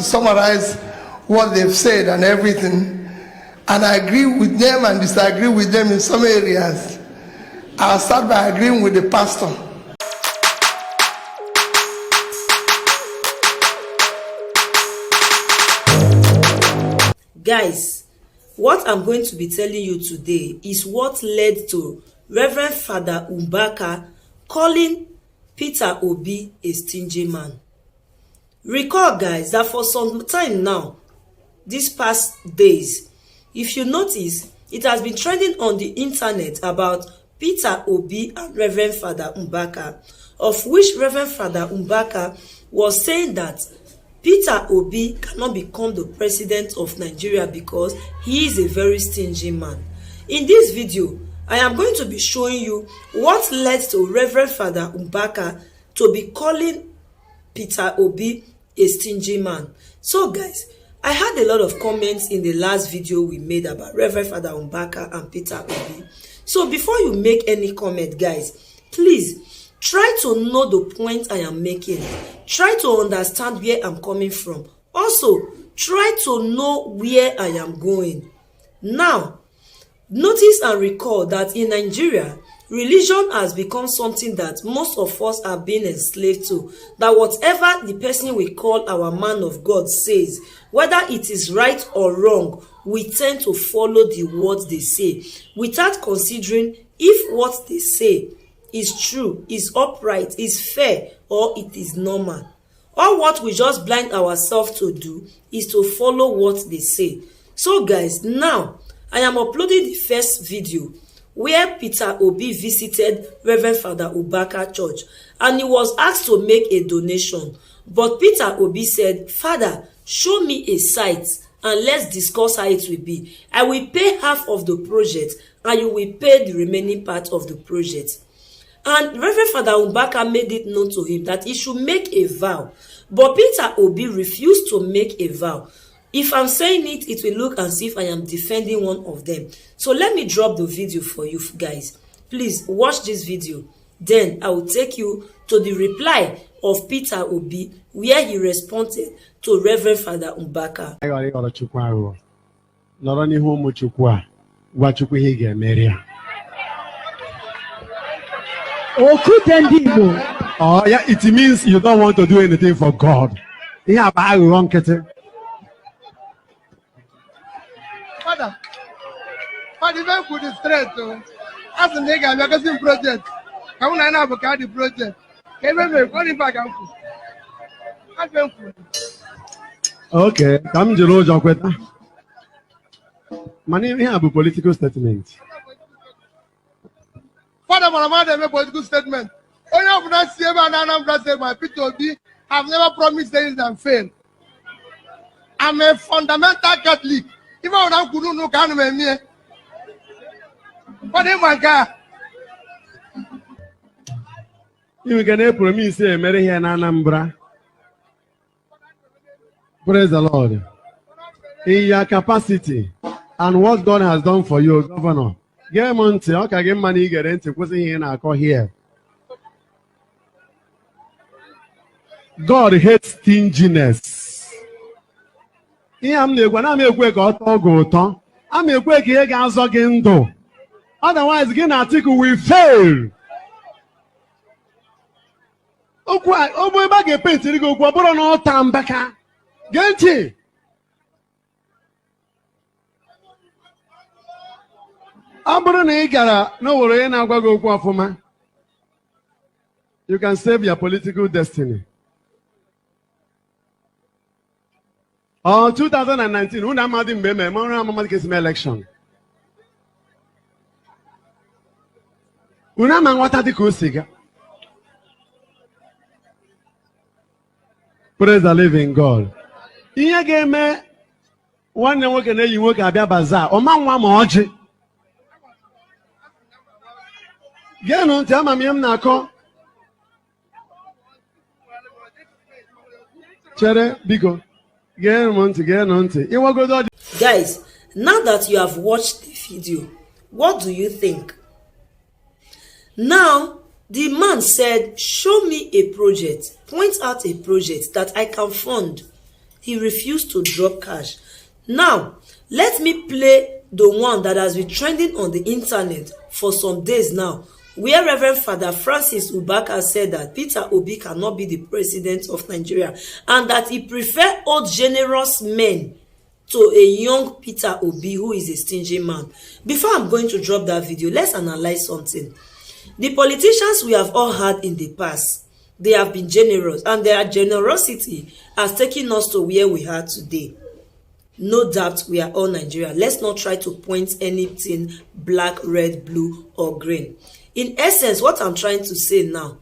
Summarize what they've said and everything, and I agree with them and disagree with them in some areas. I'll start by agreeing with the pastor. Guys, what I'm going to be telling you today is what led to Reverend Father Mbaka calling Peter Obi a stingy man. Recall, guys, that for some time now, these past days, if you notice, it has been trending on the internet about Peter Obi and Reverend Father Mbaka, of which Reverend Father Mbaka was saying that Peter Obi cannot become the president of Nigeria because he is a very stingy man. In this video, I am going to be showing you what led to Reverend Father Mbaka to be calling Peter Obi a stingy man. So guys, I had a lot of comments in the last video we made about Reverend Father Mbaka and Peter Obi. So before you make any comment, guys, please try to know the point I am making. Try to understand where I'm coming from. Also, try to know where I am going. Now, notice and recall that in Nigeria, religion has become something that most of us are being enslaved to. That whatever the person we call our man of God says, whether it is right or wrong, we tend to follow the words they say, without considering if what they say is true, is upright, is fair, or it is normal. All what we just blind ourselves to do is to follow what they say. So guys, now I am uploading the first video where Peter Obi visited Reverend Father Mbaka Church and he was asked to make a donation. But Peter Obi said, "Father, show me a site and let's discuss how it will be. I will pay half of the project and you will pay the remaining part of the project." And Reverend Father Mbaka made it known to him that he should make a vow. But Peter Obi refused to make a vow. If I'm saying it, it will look as if I am defending one of them. So let me drop the video for you guys. Please watch this video. Then I will take you to the reply of Peter Obi where he responded to Reverend Father Mbaka. Oh, yeah, it means you don't want to do anything for God. Yeah, but I won't get it. Father, even with the strength, as a nigga, I'm a project. I want to have a cardi project. Okay, come to know your question. My name is a political statement. Father, my mother made a political statement. Only of that same and I'm say my Peter Obi have never promised things and fail. I'm a fundamental Catholic. Even when I'm going to come to me, but in my car, you can promise say Mary here in Anambra. Praise the Lord. In your capacity and what God has done for you, Governor. Get money, okay, get money, get into what's in our call here. God hates stinginess. I'm the one I'm a quick auto. I'm a quick here, guys, again, though. Otherwise, again, article will fail. Oh, boy, back a paint to go, but on all time back. Get it. You can save your political destiny. 2019, election. Praise the living God. Here game one work and you work at bazaar. O man wa oji. Get on tell me na ko. Chere bigo. Guys, now that you have watched the video, what do you think? Now, the man said, show me a project, point out a project that I can fund. He refused to drop cash. Now, let me play the one that has been trending on the internet for some days now, where Reverend Father Francis Mbaka said that Peter Obi cannot be the president of Nigeria and that he prefers old generous men to a young Peter Obi who is a stingy man. Before I'm going to drop that video, let's analyze something. The politicians we have all had in the past, they have been generous, and their generosity has taken us to where we are today. No doubt we are all Nigeria. Let's not try to point anything black, red, blue, or green. In essence, what I'm trying to say now,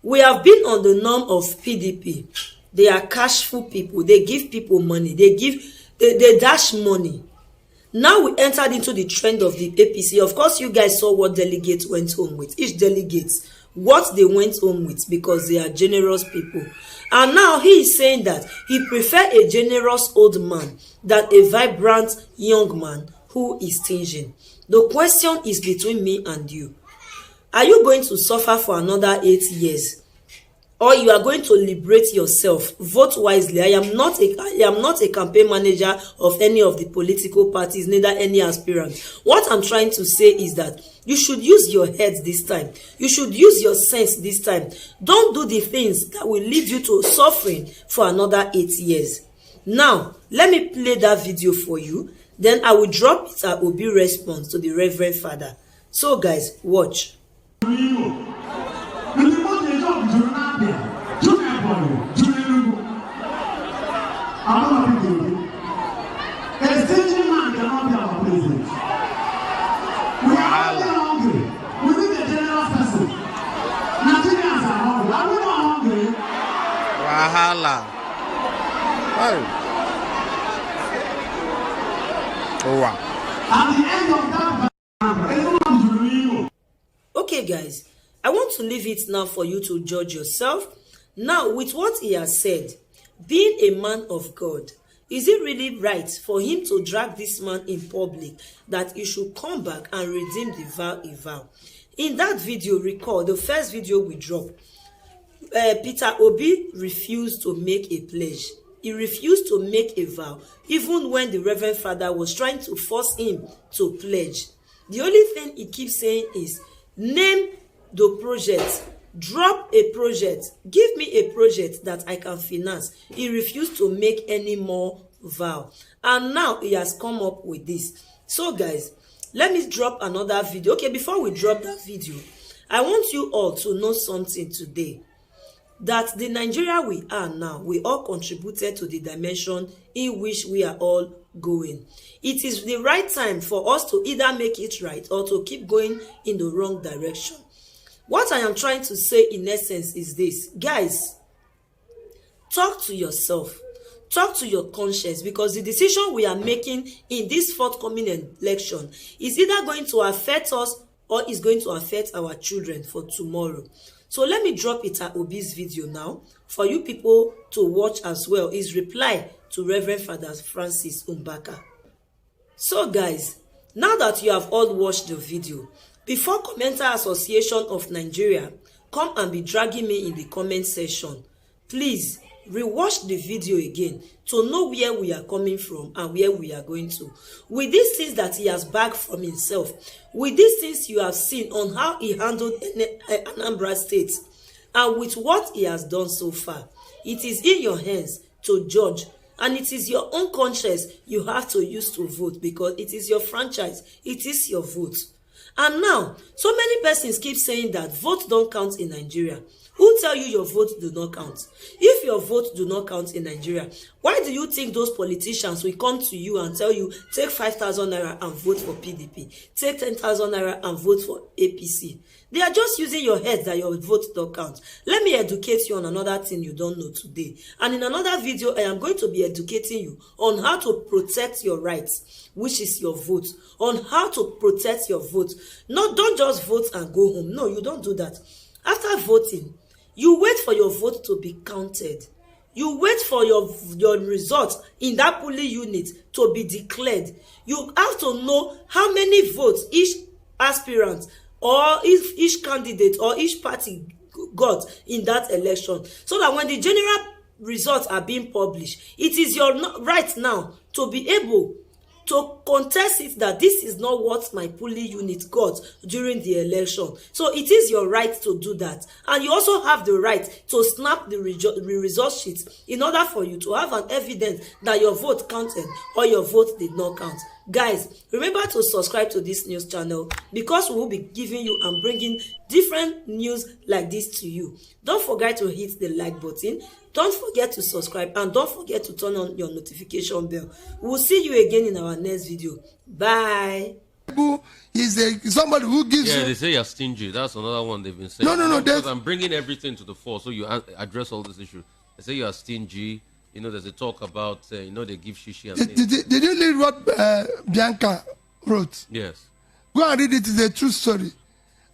we have been on the norm of PDP. They are cashful people. They give people money. They dash money. Now we entered into the trend of the APC. Of course, you guys saw what delegates went home with. Each delegate, what they went home with, because they are generous people. And now he is saying that he prefers a generous old man than a vibrant young man who is stingy. The question is between me and you. Are you going to suffer for another 8 years? Or you are going to liberate yourself? Vote wisely. I am not a campaign manager of any of the political parties, neither any aspirant. What I'm trying to say is that you should use your head this time. You should use your sense this time. Don't do the things that will lead you to suffering for another 8 years. Now, let me play that video for you. Then I will drop Peter Obi response to the Reverend Father. So guys, watch. A stingy man cannot be our president. We are all hungry. We need a generous person. Nigerians are hungry. Are we not hungry? Wahala. Oh. Wow. At the end of that, okay, guys, I want to leave it now for you to judge yourself. Now, with what he has said, being a man of God, is it really right for him to drag this man in public that he should come back and redeem the vow he vowed? In that video, recall the first video we dropped, Peter Obi refused to make a pledge. He refused to make a vow, even when the Reverend Father was trying to force him to pledge. The only thing he keeps saying is, name the project. Drop a project. Give me a project that I can finance. He refused to make any more vow. And now he has come up with this. So guys, let me drop another video. Okay, before we drop that video, I want you all to know something today. That the Nigeria we are now, we all contributed to the dimension in which we are all going. It is the right time for us to either make it right or to keep going in the wrong direction. What I am trying to say in essence is this. Guys, talk to yourself. Talk to your conscience, because the decision we are making in this forthcoming election is either going to affect us or is going to affect our children for tomorrow. So let me drop Peter Obi's video now for you people to watch as well. His reply to Reverend Father Francis Mbaka. So guys, now that you have all watched the video, before Commenter Association of Nigeria come and be dragging me in the comment section, please rewatch the video again to know where we are coming from and where we are going to. With these things that he has bagged from himself, with these things you have seen on how he handled Anambra State, and with what he has done so far, it is in your hands to judge, and it is your own conscience you have to use to vote, because it is your franchise, it is your vote. And now, so many persons keep saying that vote don't count in Nigeria. Who tell you your vote do not count? If your vote do not count in Nigeria, why do you think those politicians will come to you and tell you, take 5,000 naira and vote for PDP, take 10,000 naira and vote for APC? They are just using your head that your vote don't count. Let me educate you on another thing you don't know today. And in another video, I am going to be educating you on how to protect your rights, which is your vote, on how to protect your vote. No, don't just vote and go home. No, you don't do that. After voting, you wait for your vote to be counted. You wait for your result in that polling unit to be declared. You have to know how many votes each aspirant or each candidate or each party got in that election, so that when the general results are being published, it is your right now to be able to contest it, that this is not what my polling unit got during the election. So it is your right to do that. And you also have the right to snap the result sheet in order for you to have an evidence that your vote counted or your vote did not count. Guys, remember to subscribe to this news channel, because we will be giving you and bringing different news like this to you. Don't forget to hit the like button. Don't forget to subscribe, and don't forget to turn on your notification bell. We'll see you again in our next video. Bye. Is somebody who gives you. Yeah, they say you're stingy. That's another one they've been saying. No. Because I'm bringing everything to the fore, so you address all this issue. They say you are stingy. You know, there's a talk about, they give shishi and things. Did you read what Bianca wrote? Yes. Go and read it. It's a true story.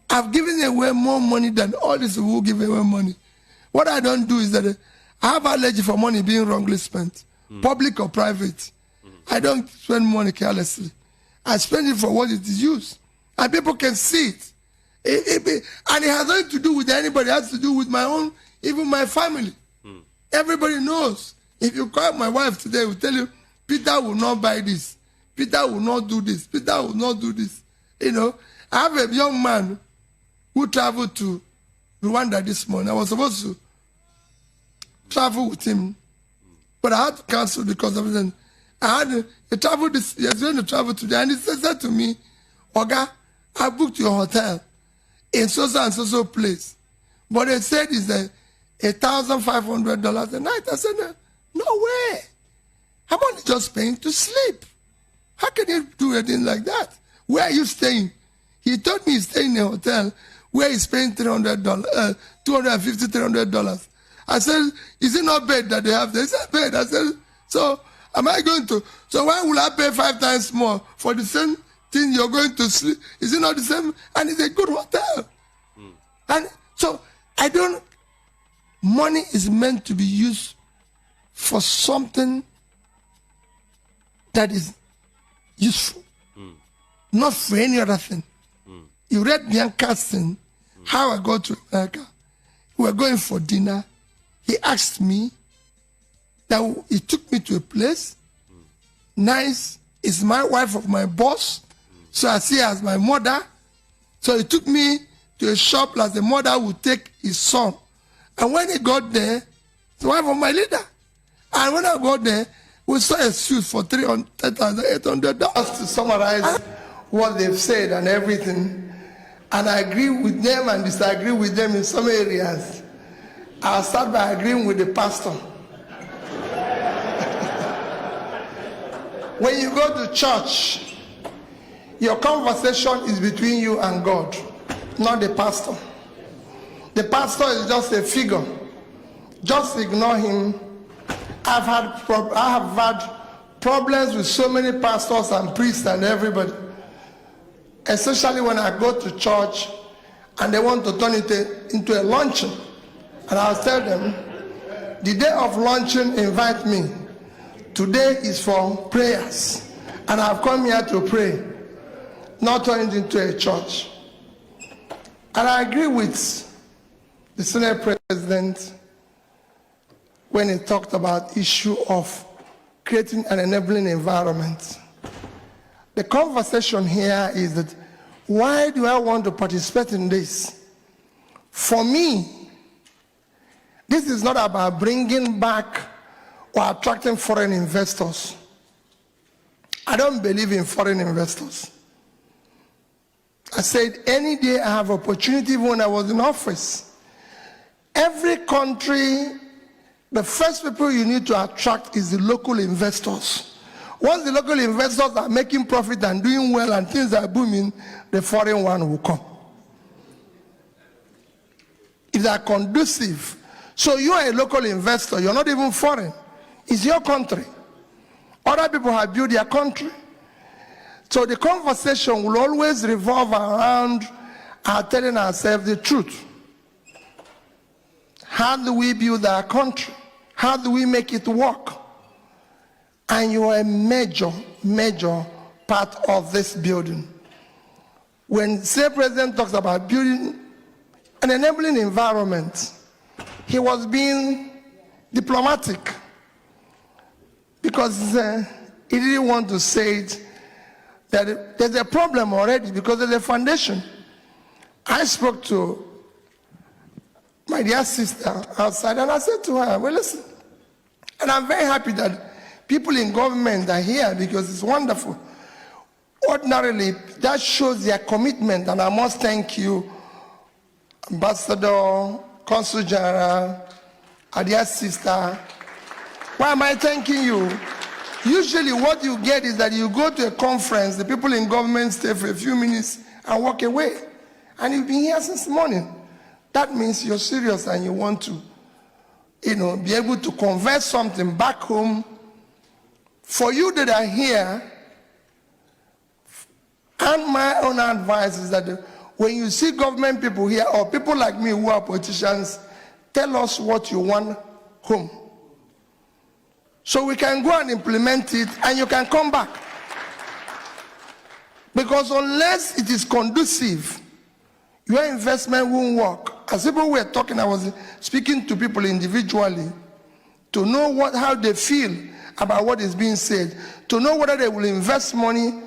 I've given away more money than all these who give away money. What I don't do is that I have allergy for money being wrongly spent, public or private. I don't spend money carelessly. I spend it for what it is used. And people can see it. And it has nothing to do with anybody. It has to do with my own, even my family. Everybody knows. If you call my wife today, will tell you, Peter will not buy this. Peter will not do this. Peter will not do this. You know, I have a young man who traveled to Rwanda this morning. I was supposed to travel with him, but I had to cancel because of it. I had to travel this. He was going to travel today, and he said to me, "Oga, I booked your hotel in so and so place, but they said it's $1,500 a night." I said, "No way! I'm only just paying to sleep. How can you do anything like that? Where are you staying?" He told me he's staying in a hotel where he's paying $250, $300. I said, "Is it not bed that they have there?" He said, "Bed." I said, "So am I going to? So why will I pay 5 times more for the same thing you're going to sleep? Is it not the same?" And it's a good hotel. And so I don't. Money is meant to be used for something that is useful, not for any other thing. You read Bianca's thing, how I got to America. We were going for dinner. He asked me, that he took me to a place, nice, is my wife of my boss, so I see her as my mother. So he took me to a shop like the mother would take his son. And when he got there, the wife of my leader. And when I got there, we saw a suit for $300,800. To summarize what they've said and everything, and I agree with them and disagree with them in some areas. I'll start by agreeing with the pastor. When you go to church, your conversation is between you and God, not the pastor. The pastor is just a figure. Just ignore him. I have had problems with so many pastors and priests and everybody, especially when I go to church and they want to turn it into a luncheon. And I'll tell them, the day of luncheon, invite me. Today is for prayers. And I've come here to pray, not turn it into a church. And I agree with the Senate President when he talked about issue of creating an enabling environment. The conversation here is that, why do I want to participate in this? For me, this is not about bringing back or attracting foreign investors. I don't believe in foreign investors. I said any day I have opportunity when I was in office. Every country, the first people you need to attract is the local investors. Once the local investors are making profit and doing well and things are booming, the foreign one will come. If they are conducive. So you are a local investor, you're not even foreign. It's your country. Other people have built their country. So the conversation will always revolve around our telling ourselves the truth. How do we build our country? How do we make it work? And you are a major, major part of this building. When the Senate President talks about building an enabling environment, he was being diplomatic because he didn't want to say it, that there's a problem already because there's a foundation. I spoke to my dear sister outside and I said to her, well, listen, and I'm very happy that people in government are here because it's wonderful. Ordinarily, that shows their commitment, and I must thank you, Ambassador, Consul General, our dear sister. Why am I thanking you? Usually what you get is that you go to a conference, the people in government stay for a few minutes and walk away. And you've been here since the morning. That means you're serious and you want to, be able to convert something back home. For you that are here, and my own advice is that when you see government people here or people like me who are politicians, tell us what you want home. So we can go and implement it and you can come back. Because unless it is conducive, your investment won't work. As people were talking, I was speaking to people individually to know how they feel about what is being said, to know whether they will invest money.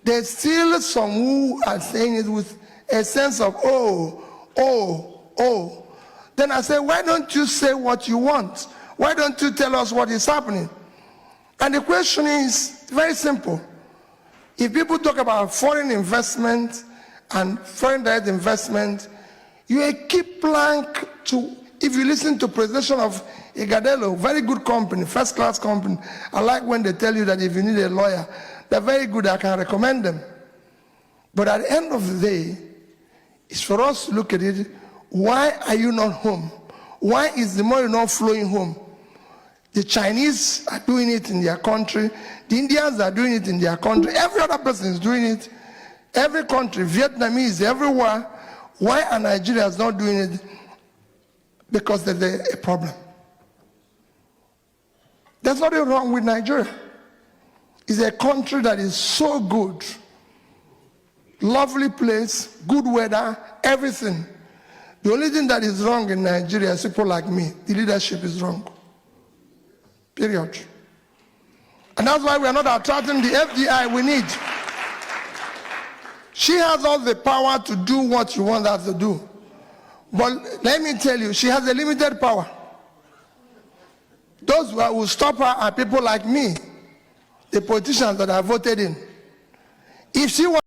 There's still some who are saying it with a sense of, oh. Then I say, why don't you say what you want? Why don't you tell us what is happening? And the question is very simple. If people talk about foreign investment and foreign direct investment, you a key plank to, if you listen to presentation of Igadelo, very good company, first class company. I like when they tell you that if you need a lawyer, they're very good, I can recommend them. But at the end of the day, it's for us to look at it, why are you not home? Why is the money not flowing home? The Chinese are doing it in their country, the Indians are doing it in their country, every other person is doing it, every country, Vietnamese, everywhere. Why are Nigerians not doing it? Because there's a problem. There's nothing wrong with Nigeria. It's a country that is so good. Lovely place, good weather, everything. The only thing that is wrong in Nigeria is people like me. The leadership is wrong. Period. And that's why we are not attracting the FDI we need. She has all the power to do what you want her to do. But let me tell you, she has a limited power. Those who will stop her are people like me, the politicians that I voted in. If she wants